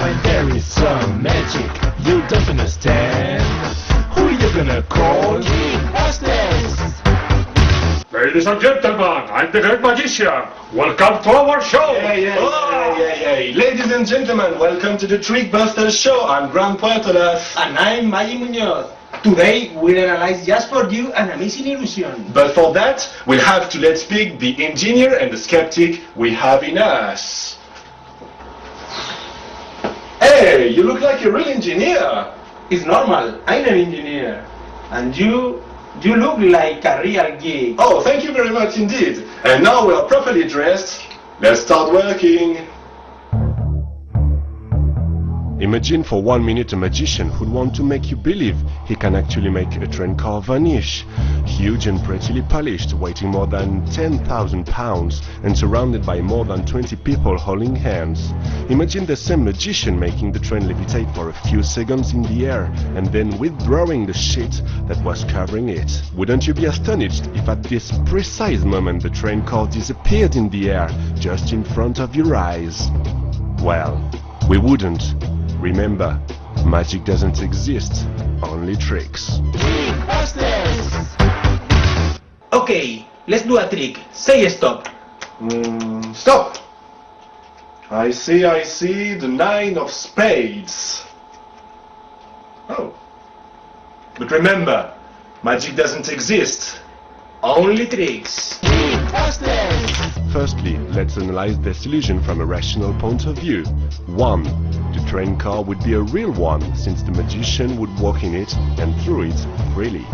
When there is some magic you don't understand, who you gonna call? TRICKBUSTERS! Ladies and gentlemen, I'm the great magician. Welcome to our show. Hey. Ladies and gentlemen, welcome to the TRICKBUSTERS show. I'm Gran Puertolas. And I'm Maggie Muñoz. Today we'll analyze just for you an amazing illusion. But for that, we'll have to let speak the engineer and the skeptic we have in us. Hey, you look like a real engineer. It's normal, I'm an engineer. And you look like a real geek. Oh, thank you very much indeed. And now we are properly dressed. Let's start working. Imagine for 1 minute a magician who'd want to make you believe he can actually make a train car vanish. Huge and prettily polished, weighing more than 10,000 pounds and surrounded by more than 20 people holding hands. Imagine the same magician making the train levitate for a few seconds in the air and then withdrawing the sheet that was covering it. Wouldn't you be astonished if at this precise moment the train car disappeared in the air just in front of your eyes? Well, we wouldn't. Remember, magic doesn't exist, only tricks. TRICKBUSTERS! Okay, let's do a trick. Say stop. Stop! I see the 9 of spades. Oh. But remember, magic doesn't exist, only tricks. TRICKBUSTERS! Firstly, let's analyze this illusion from a rational point of view. 1. The train car would be a real one, since the magician would walk in it and through it freely.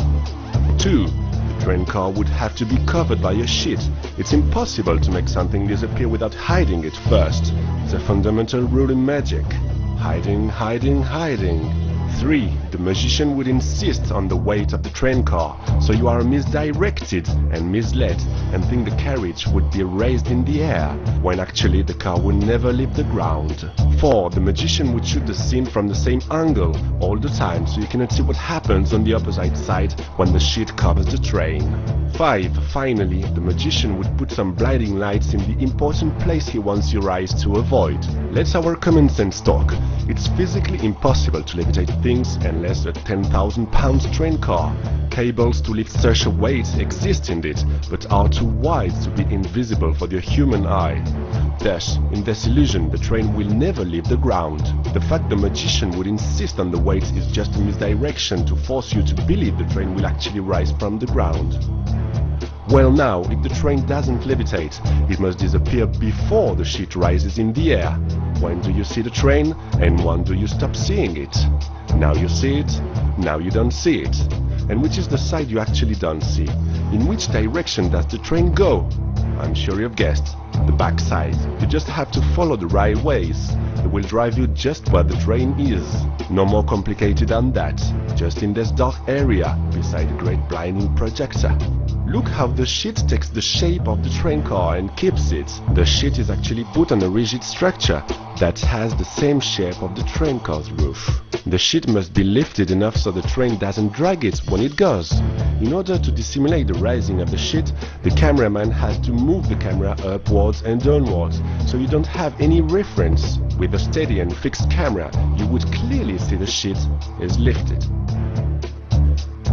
2. The train car would have to be covered by a sheet. It's impossible to make something disappear without hiding it first. It's a fundamental rule in magic. Hiding, hiding, hiding. 3. The magician would insist on the weight of the train car, so you are misdirected and misled and think the carriage would be raised in the air, when actually the car would never leave the ground. 4. The magician would shoot the scene from the same angle all the time, so you cannot see what happens on the opposite side when the sheet covers the train. 5. Finally, the magician would put some blinding lights in the important place he wants your eyes to avoid. Let's our common sense talk. It's physically impossible to levitate things unless a 10,000 pounds train car. Cables to lift such a weight exist indeed, but are too wide to be invisible for the human eye. Thus, in this illusion, the train will never leave the ground. The fact the magician would insist on the weight is just a misdirection to force you to believe the train will actually rise from the ground. Well now, if the train doesn't levitate, it must disappear before the sheet rises in the air. When do you see the train, and when do you stop seeing it? Now you see it, now you don't see it. And which is the side you actually don't see? In which direction does the train go? I'm sure you've guessed, the back side. You just have to follow the right ways. It will drive you just where the train is. No more complicated than that. Just in this dark area, beside the great blinding projector. Look how the sheet takes the shape of the train car and keeps it. The sheet is actually put on a rigid structure that has the same shape of the train car's roof. The sheet must be lifted enough so the train doesn't drag it when it goes. In order to dissimulate the rising of the sheet, the cameraman has to move the camera upwards and downwards, so you don't have any reference. With a steady and fixed camera, you would clearly see the sheet is lifted.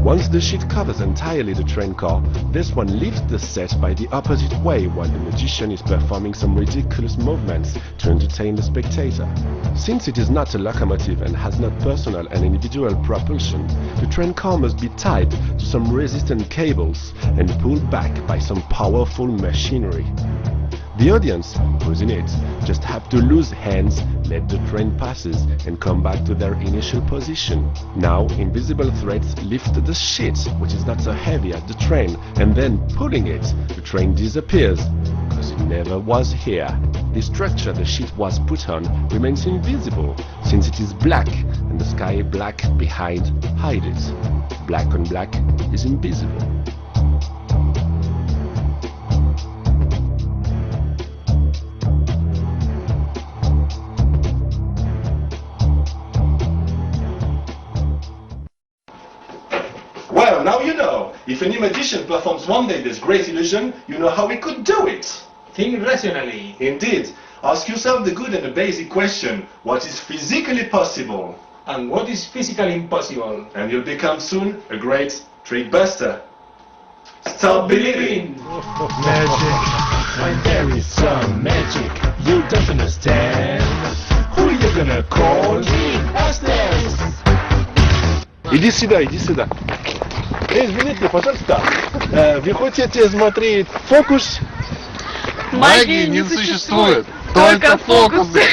Once the sheet covers entirely the train car, this one lifts the set by the opposite way while the magician is performing some ridiculous movements to entertain the spectator. Since it is not a locomotive and has not personal and individual propulsion, the train car must be tied to some resistant cables and pulled back by some powerful machinery. The audience, who's in it, just have to lose hands, let the train passes and come back to their initial position. Now, invisible threads lift the sheet, which is not so heavy as the train, and then pulling it, the train disappears, because it never was here. The structure the sheet was put on remains invisible, since it is black, and the sky black behind hides it. Black on black is invisible. Well, now you know. If a new magician performs one day this great illusion, you know how he could do it. Think rationally. Indeed. Ask yourself the good and the basic question, what is physically possible? And what is physically impossible? And you'll become soon a great trick buster. Stop believing! Magic. When there is some magic you don't understand, who you gonna call? TRICKBUSTERS. Иди сюда. Извините, пожалуйста, вы хотите смотреть фокус? Магии не существует, только фокусы.